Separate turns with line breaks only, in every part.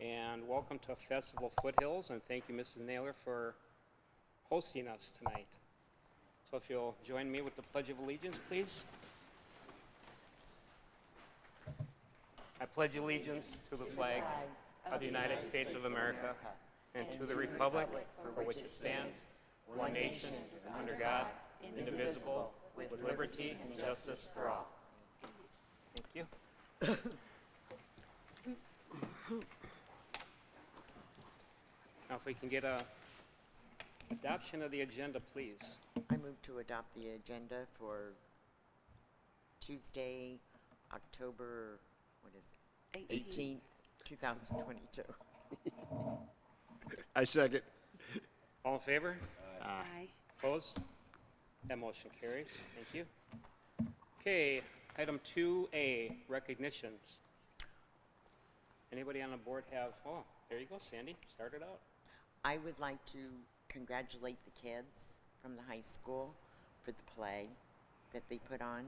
and welcome to Festival Foothills, and thank you, Mrs. Naylor, for hosting us tonight. So if you'll join me with the Pledge of Allegiance, please. I pledge allegiance to the flag of the United States of America and to the republic for which it stands, one nation, under God, indivisible, with liberty and justice for all. Thank you. Now if we can get a adoption of the agenda, please.
I move to adopt the agenda for Tuesday, October, what is it? 18th, 2022.
I second.
All in favor?
Aye.
Opposed? That motion carries. Thank you. Okay, item 2A, recognitions. Anybody on the board have, oh, there you go, Sandy, start it out.
I would like to congratulate the kids from the high school for the play that they put on.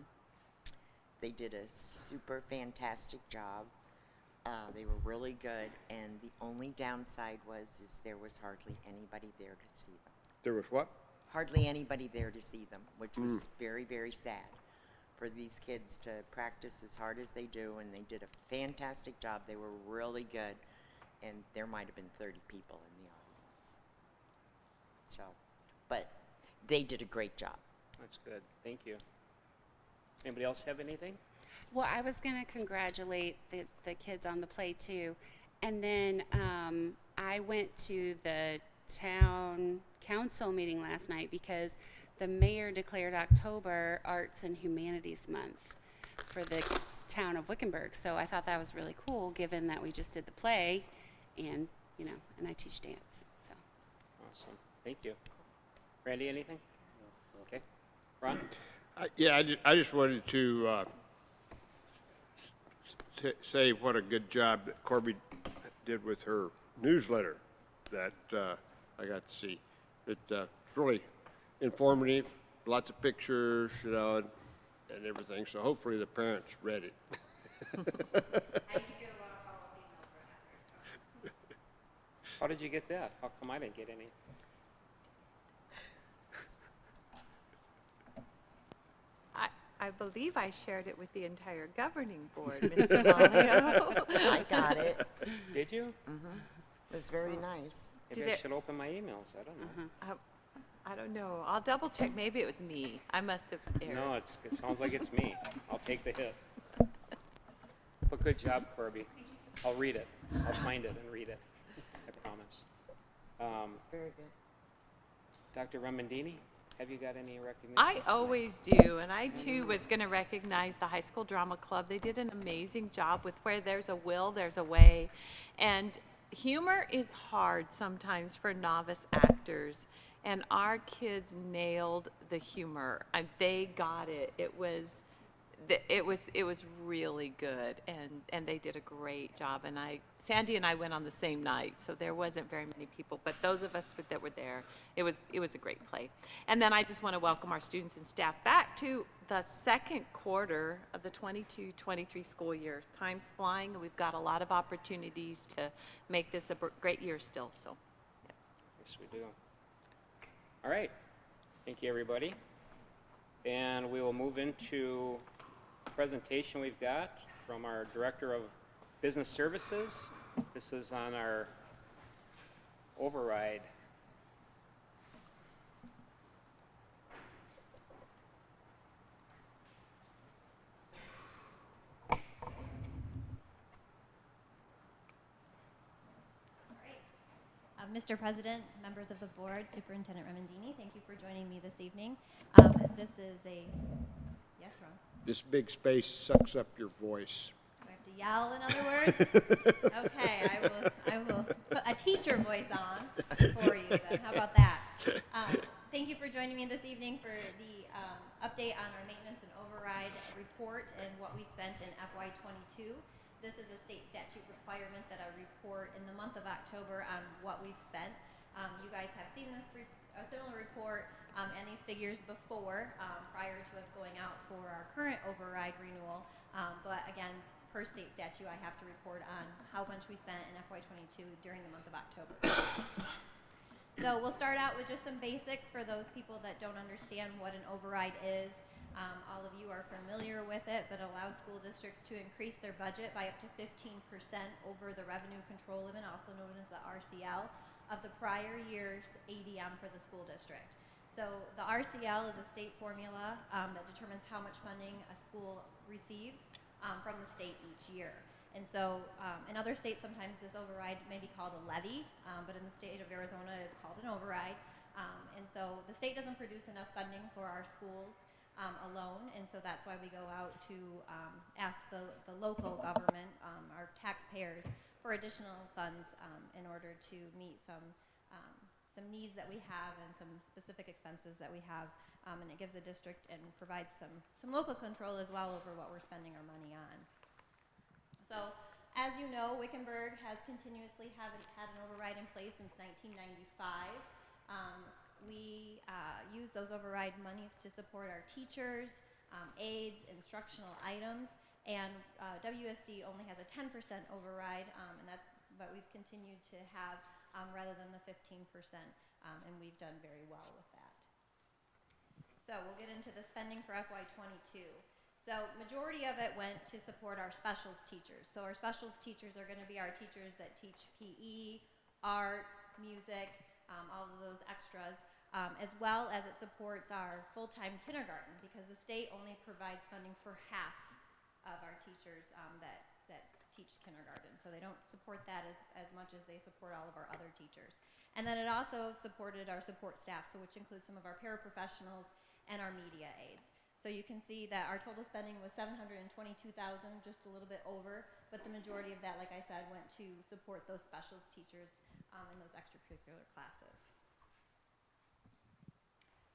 They did a super fantastic job. They were really good, and the only downside is there was hardly anybody there to see them.
There was what?
Hardly anybody there to see them, which was very, very sad for these kids to practice as hard as they do, and they did a fantastic job. They were really good, and there might have been 30 people in the audience. So, but they did a great job.
That's good. Thank you. Anybody else have anything?
Well, I was going to congratulate the kids on the play too. And then I went to the town council meeting last night because the mayor declared October Arts and Humanities Month for the town of Wickenburg. So I thought that was really cool given that we just did the play and, you know, and I teach dance. So.
Awesome. Thank you. Randy, anything? Okay. Ron?
I just wanted to say what a good job that Corby did with her newsletter that I got to see. It's really informative, lots of pictures, you know, and everything. So hopefully the parents read it.
I used to get a lot of follow-up emails right after.
How did you get that? How come I didn't get any?
I believe I shared it with the entire governing board, Mr. Malio.
I got it.
Did you?
It was very nice.
Maybe
Did
I
it-
should open my emails. I don't know.
I don't know. I'll double check. Maybe it was me. I must have erred.
No, it sounds like it's me. I'll take the hit. But good job, Corby. I'll read it. I'll find it and read it. I promise.
Very good.
Dr. Remendini, have you got any recognition?
I always do, and I too was going to recognize the High School Drama Club. They did an amazing job with where there's a will, there's a way. And humor is hard sometimes for novice actors, and our kids nailed the humor. They got it. It was really good, and they did a great job. And Sandy and I went on the same night, so there wasn't very many people, but those of us that were there, it was a great play. And then I just want to welcome our students and staff back to the second quarter of the 22-23 school year. Time's flying, and we've got a lot of opportunities to make this a great year still. So, yeah.
Yes, we do. All right. Thank you, everybody. And we will move into presentation we've got from our Director of Business Services. This is on our override.
Mr. President, members of the board, Superintendent Remendini, thank you for joining me this evening. This is a, yes, Ron?
This big space sucks up your voice.
Do I have to yell, in other words? Okay, I will put a teacher voice on for you then. How about that? Thank you for joining me this evening for the update on our maintenance and override report and what we spent in FY22. This is a state statute requirement that I report in the month of October on what we've spent. You guys have seen this a similar report and these figures before prior to us going out for our current override renewal. But again, per state statute, I have to report on how much we spent in FY22 during the month of October. So we'll start out with just some basics for those people that don't understand what an override is. All of you are familiar with it, but allows school districts to increase their budget by up to 15% over the revenue control limit, also known as the RCL, of the prior year's ADM for the school district. So the RCL is a state formula that determines how much funding a school receives from the state each year. And so in other states, sometimes this override may be called a levy, but in the state of Arizona, it's called an override. And so the state doesn't produce enough funding for our schools alone, and so that's why we go out to ask the local government, our taxpayers, for additional funds in order to meet some needs that we have and some specific expenses that we have, and it gives the district and provides some local control as well over what we're spending our money on. So, as you know, Wickenburg has continuously had an override in place since 1995. We use those override monies to support our teachers, aides, instructional items, and WUSD only has a 10% override, but we've continued to have rather than the 15%, and we've done very well with that. So we'll get into the spending for FY22. So majority of it went to support our specials teachers. So our specials teachers are going to be our teachers that teach PE, art, music, all of those extras, as well as it supports our full-time kindergarten, because the state only provides funding for half of our teachers that teach kindergarten. So they don't support that as much as they support all of our other teachers. And then it also supported our support staff, so which includes some of our paraprofessionals and our media aides. So you can see that our total spending was $722,000, just a little bit over, but the majority of that, like I said, went to support those specials teachers in those extracurricular classes.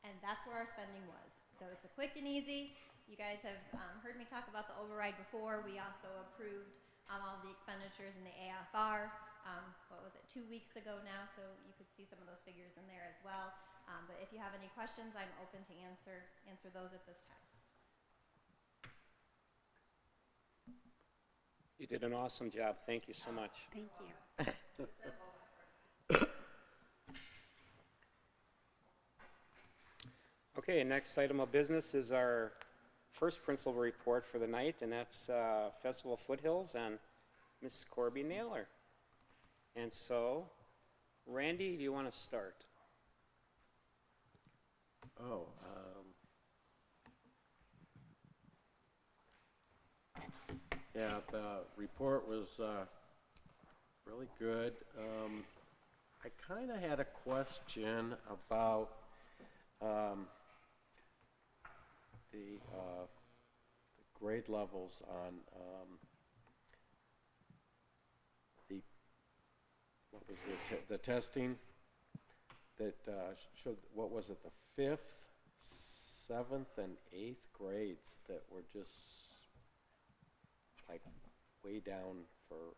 And that's where our spending was. So it's a quick and easy. You guys have heard me talk about the override before. We also approved all the expenditures in the AFR, what was it, 2 weeks ago now, so you could see some of those figures in there as well. But if you have any questions, I'm open to answer those at this time.
You did an awesome job. Thank you so much.
Thank you.
Okay, next item of business is our first principal report for the night, and that's Festival Foothills and Miss Corby Naylor. And so, Randy, do you want to start?
Oh, yeah, the report was really good. I kind of had a question about the grade levels on the testing that showed, what was it, the 5th, 7th, and 8th grades that were just like way down for,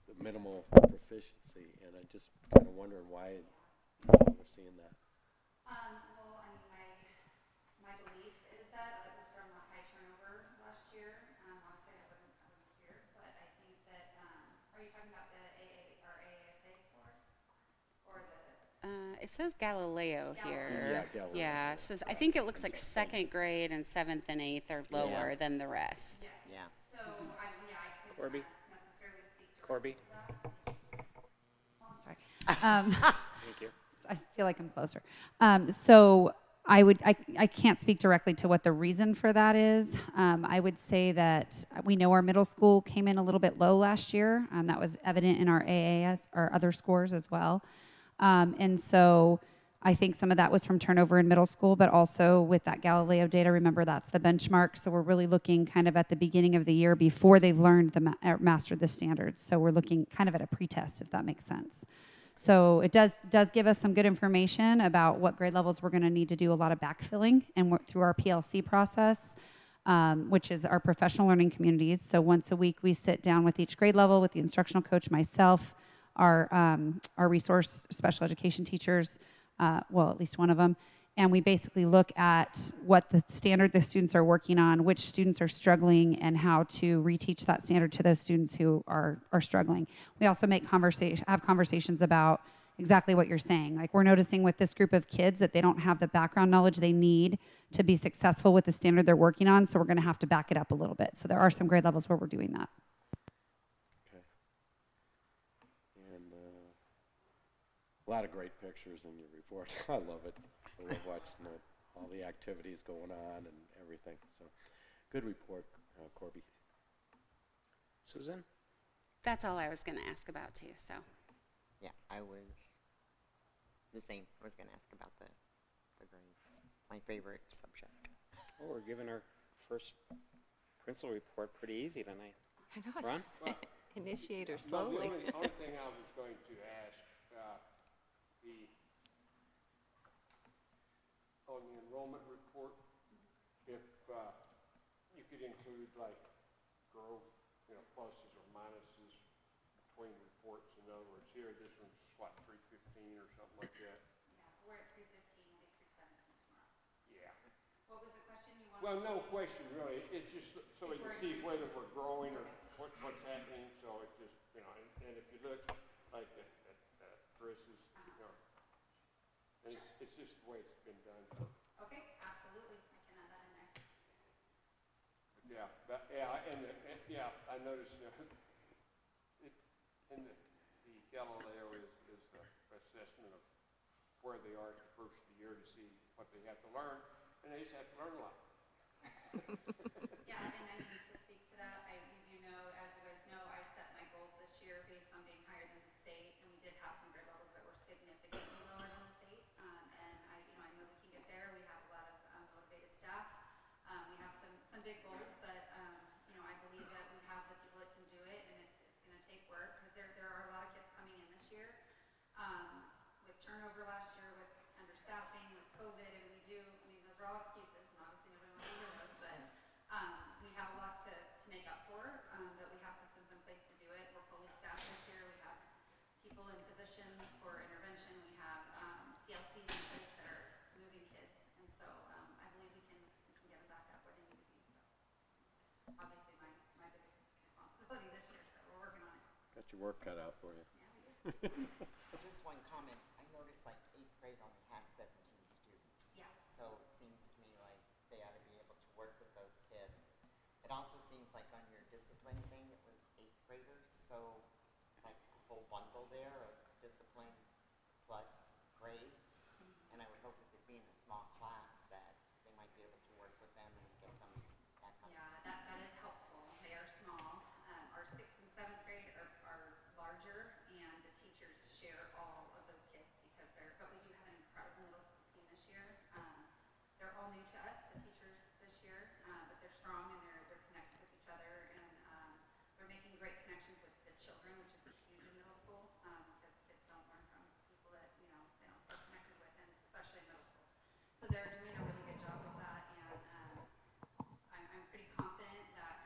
the minimal proficiency, and I just kind of wondering why we're seeing that.
Well, I mean, my belief is that it was from the high turnover last year. Honestly, I wasn't here, but I think that, are you talking about the AASA scores? Or the?
It says Galileo here.
Yeah, Galileo.
Yeah, it says, I think it looks like 2nd grade and 7th and 8th are lower than the rest.
Yeah.
So, I could
Corby?
not necessarily speak
Corby?
to that.
Sorry.
Thank you.
I feel like I'm closer. So I can't speak directly to what the reason for that is. I would say that we know our middle school came in a little bit low last year. That was evident in our AAS, our other scores as well. And so I think some of that was from turnover in middle school, but also with that Galileo data, remember that's the benchmark. So we're really looking kind of at the beginning of the year before they've learned mastered the standards. So we're looking kind of at a pretest, if that makes sense. So it does give us some good information about what grade levels we're going to need to do a lot of backfilling and through our PLC process, which is our professional learning communities. So once a week we sit down with each grade level with the instructional coach, myself, our resource special education teachers, well, at least one of them, and we basically look at what the standard the students are working on, which students are struggling, and how to reteach that standard to those students who are struggling. We also have conversations about exactly what you're saying. Like, we're noticing with this group of kids that they don't have the background knowledge they need to be successful with the standard they're working on, so we're going to have to back it up a little bit. So there are some grade levels where we're doing that.
Okay. And a lot of great pictures in your report. I love it. I love watching it, all the activities going on and everything. So, good report, Corby.
Susan?
That's all I was going to ask about too. So
Yeah, I was the same. I was going to ask about the grade. My favorite subject.
Oh, we're giving our first principal report pretty easy tonight.
I know.
Ron?
Initiator
No,
slowly.
the only thing I was going to ask, on the enrollment report, if you could include like growth, pluses or minuses between reports. In other words, here, this one's what, 315 or something like that?
Yeah, we're at 315, we'll be 317 tomorrow.
Yeah.
What was the question you wanted?
Well, no question really. It's just so we can see whether we're growing or what's happening. So it just, and if you look like at Chris's, and it's just the way it's been done.
Okay, absolutely, I can add that in there.
Yeah, I noticed, in the yellow there is the assessment of where they are at the first of the year to see what they have to learn, and they just have to learn a lot.
Yeah, and I mean, to speak to that, we do know, as you guys know, I set my goals this year based on being higher than the state, and we did have some grade levels that were significantly lower than the state, and I know we can get there. We have a lot of motivated staff. We have some big goals, but I believe that we have the people that can do it, and it's going to take work, because there are a lot of kids coming in this year with turnover last year, with understaffing, with COVID, and those are all excuses, and obviously nobody wants to hear those, but we have a lot to make up for, but we have systems in place to do it. We're fully staffed this year. We have people in positions for intervention. We have PLCs in place that are moving kids, and so I believe we can get them back up where they need to be. So obviously my biggest responsibility this year, so we're working on it.
Got your work cut out for you.
Yeah, we do.
Just one comment. I noticed like 8th grade only has 17 students.
Yeah.
So it seems to me like they ought to be able to work with those kids. It also seems like on your discipline thing, it was 8th graders. So it's like a whole bundle there of discipline plus grades. And I would hope if it being a small class that they might be able to work with them and get them back on.
Yeah, that is helpful. They are small. Our 6th and 7th grade are larger, and the teachers share all of those kids but we do have an incredible middle school team this year. They're all new to us, the teachers this year, but they're strong and they're connected with each other, and they're making great connections with the children, which is huge in middle school, because kids don't learn from people that they don't feel connected with, and especially in middle school. So they're doing a really good job with that, and I'm pretty confident that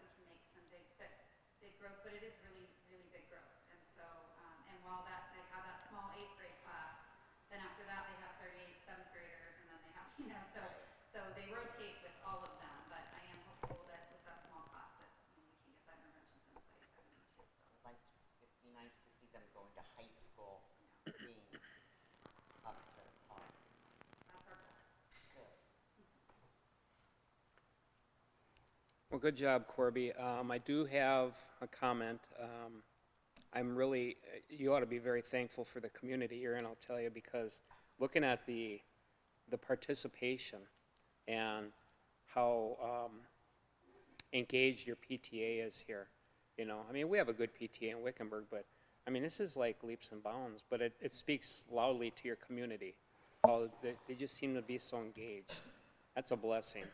we can make some big growth, but it is really, really big growth. And so, and while they have that small 8th grade class, then after that they have 38 7th graders, and then they have, so they rotate with all of them. But I am hopeful that with that small class that we can get that interventions in place that we need to. So.
Like, it'd be nice to see them going to high school being up to par.
That's our goal.
Good.
Well, good job, Corby. I do have a comment. You ought to be very thankful for the community you're in, I'll tell you, because looking at the participation and how engaged your PTA is here, we have a good PTA in Wickenburg, but this is like leaps and bounds, but it speaks loudly to your community. They just seem to be so engaged. That's a blessing.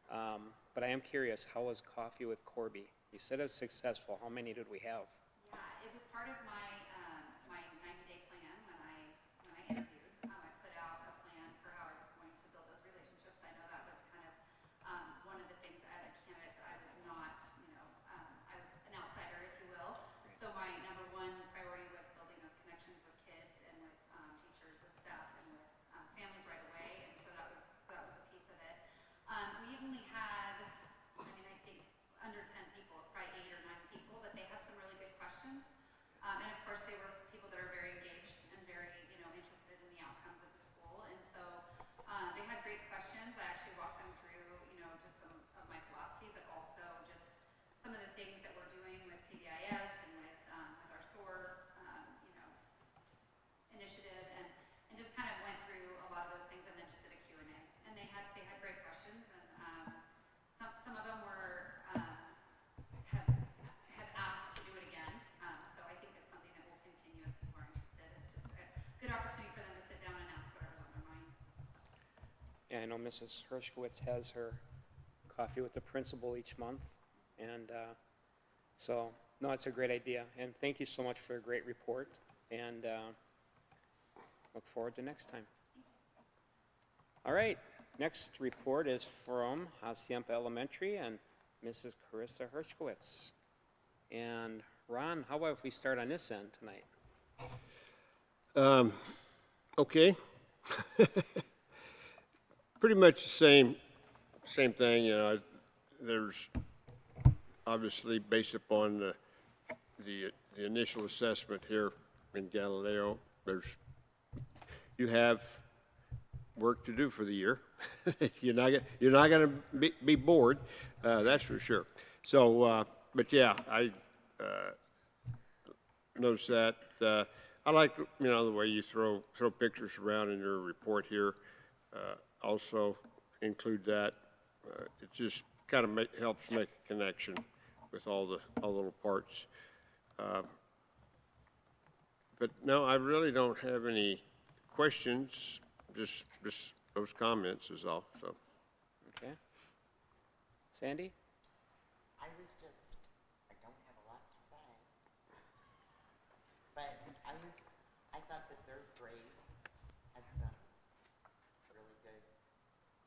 But I am curious, how was Coffee with Corby? You said it was successful. How many did we have?
Yeah, it was part of my 90-day plan when I interviewed. I put out a plan for how I was going to build those relationships. I know that was kind of one of the things as a candidate that I was not, I was an outsider, if you will. So my number one priority was building those connections with kids and with teachers, with staff, and with families right away. And course, they were people that are very engaged and very, interested in the outcomes of the school. And so they had great questions. I actually walked them through, just some of my philosophy, but also just some of the things that we're doing with PBIS and with our SOAR, initiative, and just kind of went through a lot of those things, and then just did a Q&A. And they had great questions, and some of them were have asked to do it again. So I think it's something that will continue if people are interested. It's just a good opportunity for them to sit down and ask whatever's on their mind.
Yeah, I know Mrs. Hershkowitz has her coffee with the principal each month, and so, no, it's a great idea. And thank you so much for a great report, and look forward to next time. All right, next report is from Hacienda Elementary and Mrs. Carissa Hershkowitz. And Ron, how about if we start on this end tonight?
Okay. Pretty much the same thing, there's obviously based upon the initial assessment here in Galileo, you have work to do for the year. You're not going to be bored, that's for sure. So, but yeah, I noticed that. I like the way you throw pictures around in your report here. Also include that. It just kind of helps make a connection with all the little parts. But no, I really don't have any questions. Just those comments is all. So.
Okay. Sandy?
I don't have a lot to say. But I thought the third grade had some really good,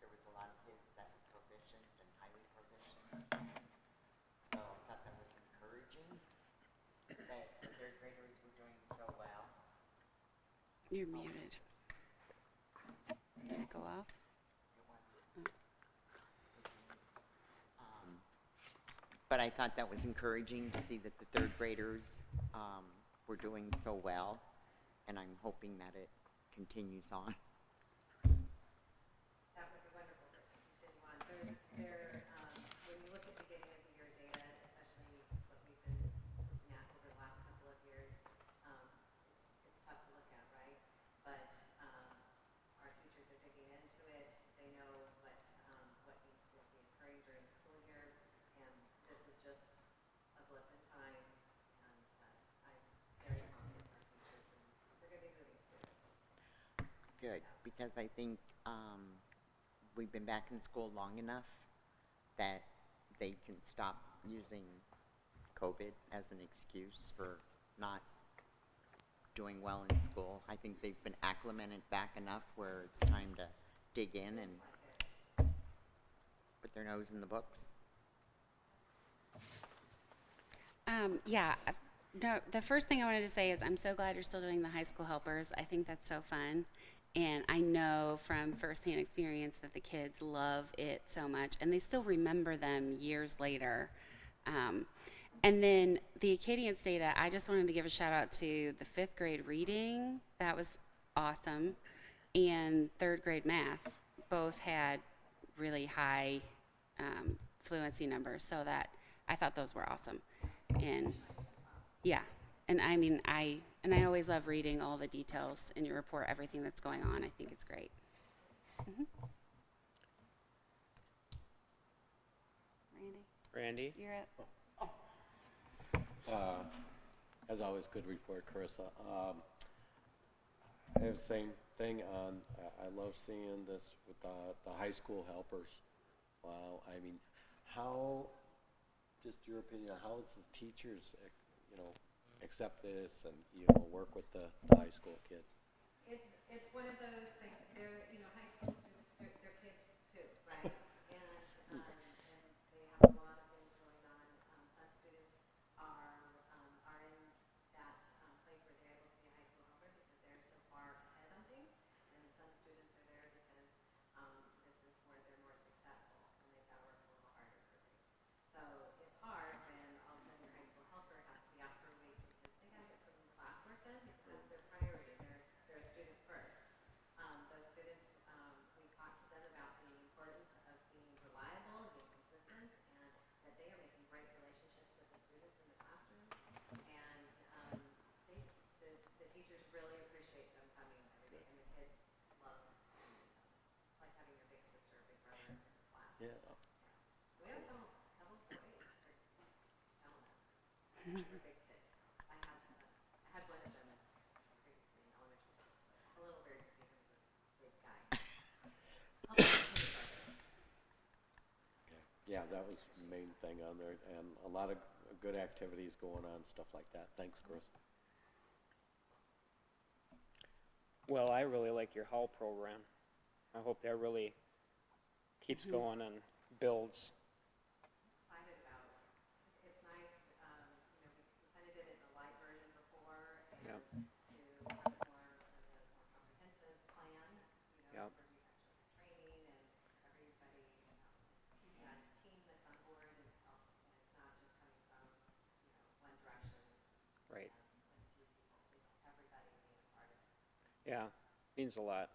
there was a lot of kids that were proficient and highly proficient. So I thought that was encouraging that the third graders were doing so well.
You're muted. Did it go off?
But I thought that was encouraging to see that the third graders were doing so well, and I'm hoping that it continues on.
That would be wonderful for teaching one. When you look at beginning of the year data, especially what we've been looking at over the last couple of years, it's tough to look at, right? But our teachers are digging into it. They know what needs to be occurring during the school year, and this is just a blip in time. And I'm very confident in our teachers, and we're going to be moving students.
Good, because I think we've been back in school long enough that they can stop using COVID as an excuse for not doing well in school. I think they've been acclimated back enough where it's time to dig in and put their nose in the books.
Yeah, no, the first thing I wanted to say is I'm so glad you're still doing the high school helpers. I think that's so fun. And I know from firsthand experience that the kids love it so much, and they still remember them years later. And then the Acadience data, I just wanted to give a shout out to the 5th grade reading. That was awesome. And 3rd grade math both had really high fluency numbers, so that I thought those were awesome. And yeah, and I mean, I always love reading all the details in your report, everything that's going on. I think it's great. Mm-hmm.
Randy?
You're up.
As always, good report, Carissa. I have the same thing on, I love seeing this with the high school helpers. Wow, I mean, just your opinion, how does the teachers, accept this and, work with the high school kids?
It's one of those things. They're high school students. They're kids too, right? And they have a lot of things going on. Some students are in that place where they're able to be a high school helper because they're so far ahead on things, and some students are there because this is where they're more successful and they've got to work a little harder for things. So it's hard when all of a sudden your high school helper has to be out for a week because they got to get some classwork
Yeah.
We have double boys or gentlemen. They're big kids. I had one of them previously in elementary school, so it's a little weird to see him as a big guy.
Okay. Yeah, that was the main thing on there, and a lot of good activities going on, stuff like that. Thanks, Chris.
Well, I really like your Hull program. I hope that really keeps going and builds.
Excited about it. It's nice, we kind of did it in a light version before, and
Yep.
to have it more as a more comprehensive plan,
Yep.
where we actually have training and everybody, PBI's team that's on board and helps, and it's not just coming from, one direction
Right.
and a few people. It's everybody being a part of it.
Yeah, means a lot.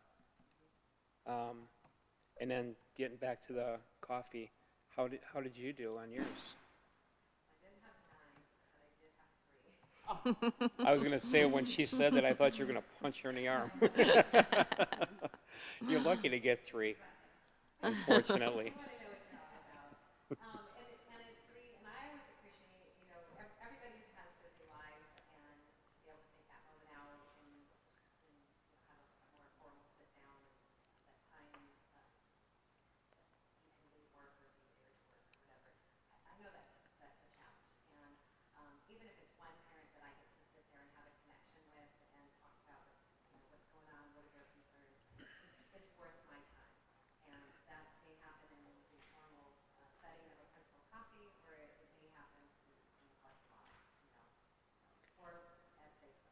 And then getting back to the coffee, how did you do on yours?
I didn't have 9, but I did have 3.
I was gonna say, when she said that, I thought you were gonna punch her in the arm. You're lucky to get 3, unfortunately.
I want to know what you're all about. And it's great, and I always appreciate, everybody has busy lives, and to be able to take that moment out and have a more formal sit down and that time, you can leave work or be there to work or whatever. I know that's a challenge, and even if it's one parent that I get to sit there and have a connection with and talk about, what's going on, what are their concerns, it's worth my time. And that may happen in the formal setting of a principal coffee, or it may happen in the parking lot, or at Safeway.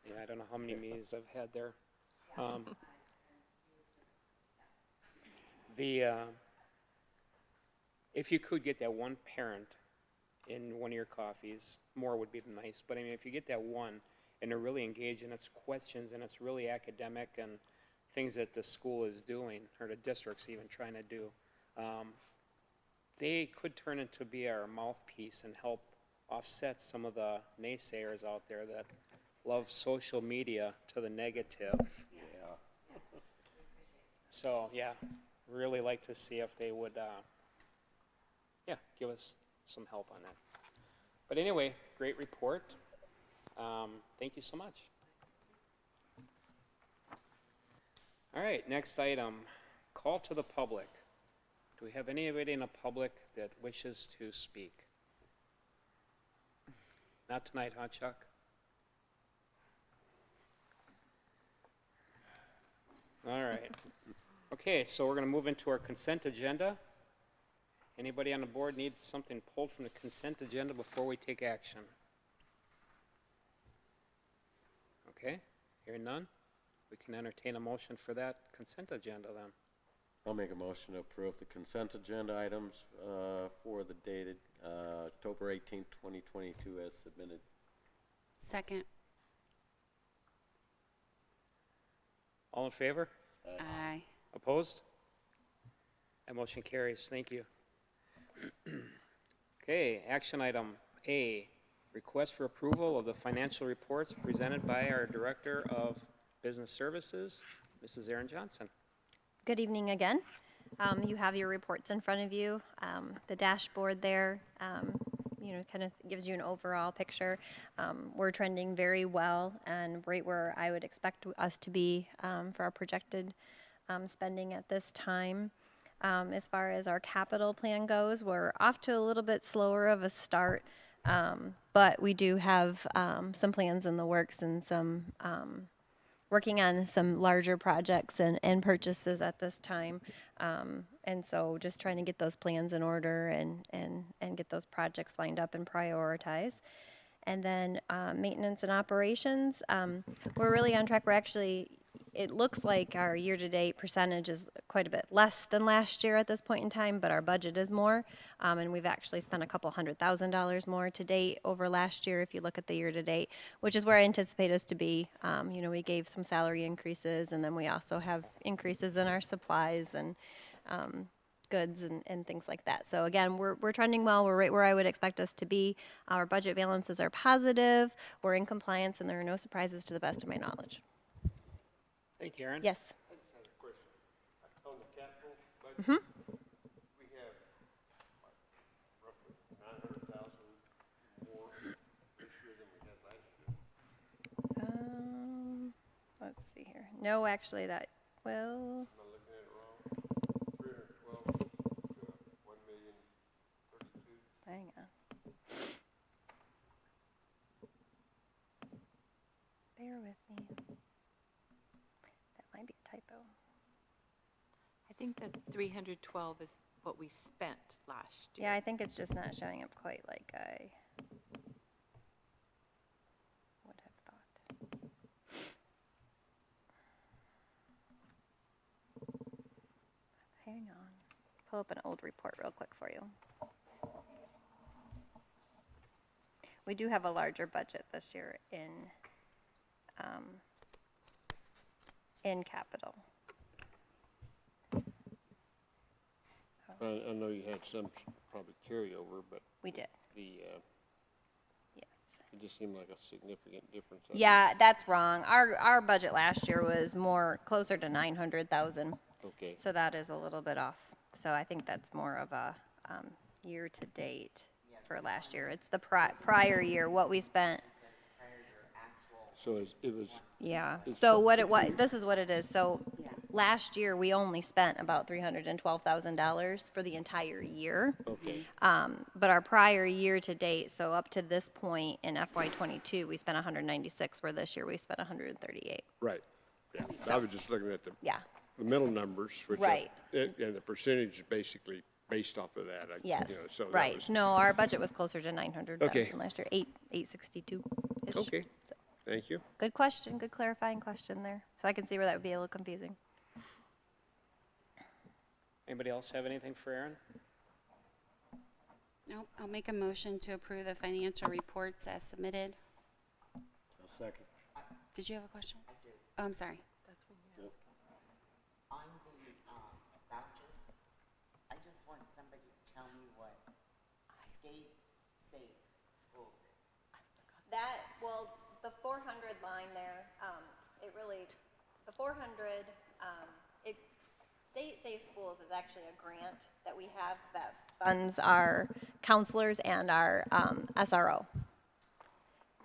Yeah, I don't know how many meetings I've had there.
And use
If you could get that one parent in one of your coffees, more would be nice, but I mean, if you get that one and they're really engaged and it's questions and it's really academic and things that the school is doing, or the district's even trying to do, they could turn into be our mouthpiece and help offset some of the naysayers out there that love social media to the negative.
Yeah.
So, yeah, really like to see if they would, give us some help on that. But anyway, great report. Thank you so much. All right, next item, call to the public. Do we have anybody in the public that wishes to speak? Not tonight, huh, Chuck? All right. Okay, so we're going to move into our consent agenda. Anybody on the board need something pulled from the consent agenda before we take action? Okay, hearing none, we can entertain a motion for that consent agenda then.
I'll make a motion to approve the consent agenda items for the dated October 18th, 2022 as submitted.
Second.
All in favor?
Aye.
Opposed? That motion carries. Thank you. Okay, action item A, request for approval of the financial reports presented by our Director of Business Services, Mrs. Erin Johnson.
Good evening again. You have your reports in front of you. The dashboard there, kind of gives you an overall picture. We're trending very well and right where I would expect us to be for our projected spending at this time. As far as our capital plan goes, we're off to a little bit slower of a start, but we do have some plans in the works and some working on some larger projects and purchases at this time. And so just trying to get those plans in order and get those projects lined up and prioritize. And then maintenance and operations, we're really on track. We're actually, it looks like our year-to-date percentage is quite a bit less than last year at this point in time, but our budget is more. And we've actually spent a couple $100,000 more to date over last year if you look at the year-to-date, which is where I anticipate us to be. We gave some salary increases, and then we also have increases in our supplies and goods and things like that. So again, we're trending well. We're right where I would expect us to be. Our budget balances are positive. We're in compliance, and there are no surprises to the best of my knowledge.
Thank you, Erin.
Yes.
I just had a question. On the capital budget,
No, actually, that, well,
Am I looking at it wrong? 312 to 1,032,000.
hang on. Bear with me. That might be a typo.
I think that 312 is what we spent last year.
Yeah, I think it's just not showing up quite like I would have thought. Hang on. Pull up an old report real quick for you. We do have a larger budget this year in capital.
I know you had some probably carryover, but
We did,
it
yes.
just seemed like a significant difference.
Yeah, that's wrong. Our budget last year was more closer to 900,000.
Okay.
So that is a little bit off. So I think that's more of a year-to-date for last year. It's the prior year, what we spent.
So it was,
Yeah.
It's
So
pro-
what it was, this is what it is. So last year, we only spent about $312,000 for the entire year.
okay,
But our prior year-to-date, so up to this point in FY22, we spent 196, where this year we spent 138.
right. Yeah, I was just looking at the
Yeah.
middle numbers, which
Right.
and the percentage is basically based off of that.
Yes,
So that
right.
was-
No, our budget was closer to 900,000
Okay.
last year, 862-ish.
Okay,
So,
thank you.
good question, good clarifying question there. So I can see where that would be a little confusing.
Anybody else have anything for Aaron?
Nope, I'll make a motion to approve the financial reports as submitted.
I'll second.
Did you have a question? Oh, I'm sorry.
On the vouchers, I just want somebody to tell me what state safe schools is.
That, well, the 400 line there, it really, the 400, State Safe Schools is actually a grant that we have that funds our counselors and our SRO.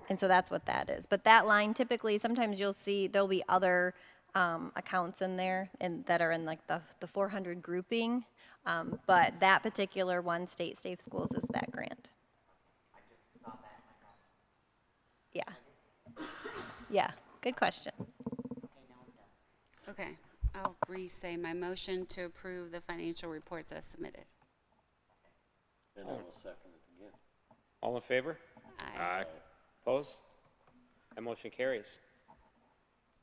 And so that's what that is. But that line, typically, sometimes you'll see, there'll be other accounts in there and that are in like the 400 grouping. But that particular one, State Safe Schools, is that grant.
I just saw that in my notes.
Yeah. Yeah, good question.
Okay, now I'm done.
Okay, I'll re-say my motion to approve the financial reports as submitted.
And I will second it again.
All in favor?
Aye.
Opposed? That motion carries.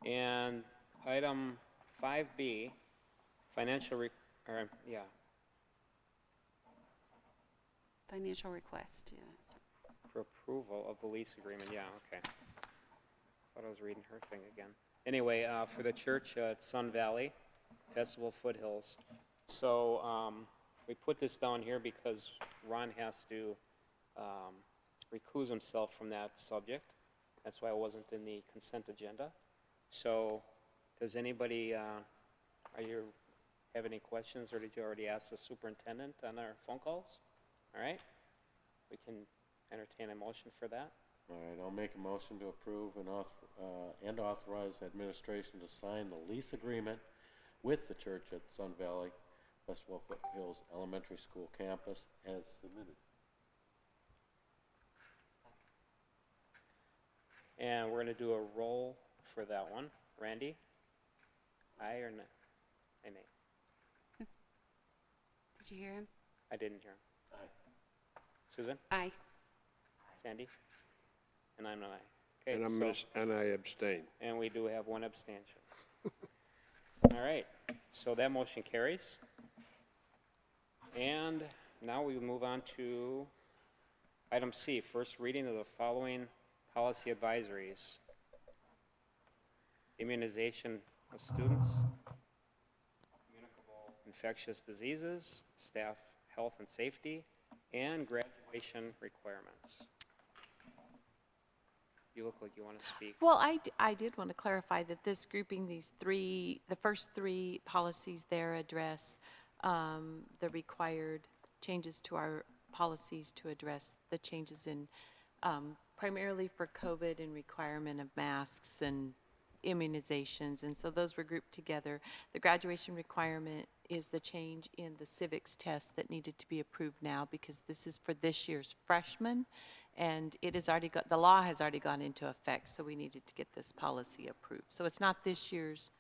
And item 5B, financial,
Financial request, yeah.
for approval of the lease agreement, yeah, okay. Thought I was reading her thing again. Anyway, for the church at Sun Valley, Festival Foothills. So, we put this down here because Ron has to, recuse himself from that subject. That's why it wasn't in the consent agenda. So, does anybody, have any questions, or did you already ask the superintendent on our phone calls? All right, we can entertain a motion for that.
All right, I'll make a motion to approve and authorize administration to sign the lease agreement with the church at Sun Valley Festival Foothills Elementary School campus as submitted.
And we're gonna do a roll for that one. Randy? Aye or nay? Aye, nay.
Did you hear him?
I didn't hear him.
Aye.
Susan?
Aye.
Sandy? And I'm an aye. Okay,
And I abstain.
and we do have one abstention. All right, so that motion carries. And now we move on to item C, first reading of the following policy advisories. Immunization of students, communicable infectious diseases, staff health and safety, and graduation requirements. You look like you want to speak.
Well, I did want to clarify that this grouping, the first three policies there address the required changes to our policies to address the changes in, primarily for COVID and requirement of masks and immunizations, and so those were grouped together. The graduation requirement is the change in the civics test that needed to be approved now, because this is for this year's freshmen, and it has already got, the law has already gone into effect, so we needed to get this policy approved. So it's not this year's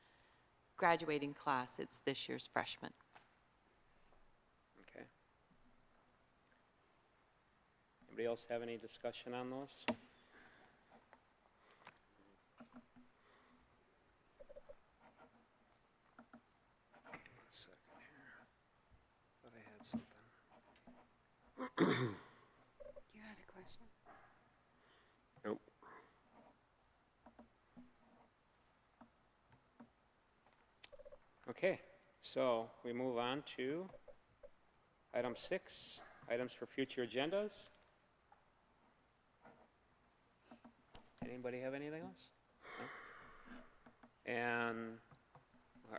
graduating class, it's this year's freshmen.
Okay. Anybody else have any discussion on those? One second here. Thought I had something.
You had a question?
Nope.
Okay, so we move on to item 6, items for future agendas. Anybody have anything else? No? And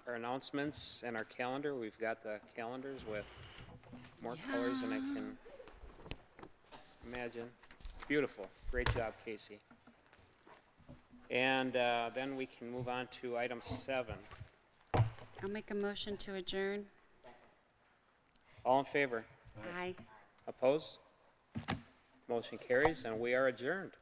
our announcements and our calendar, we've got the calendars with more colors than I can imagine. Beautiful, great job, Casey. And then we can move on to item 7.
I'll make a motion to adjourn.
All in favor?
Aye.
Opposed? Motion carries, and we are adjourned.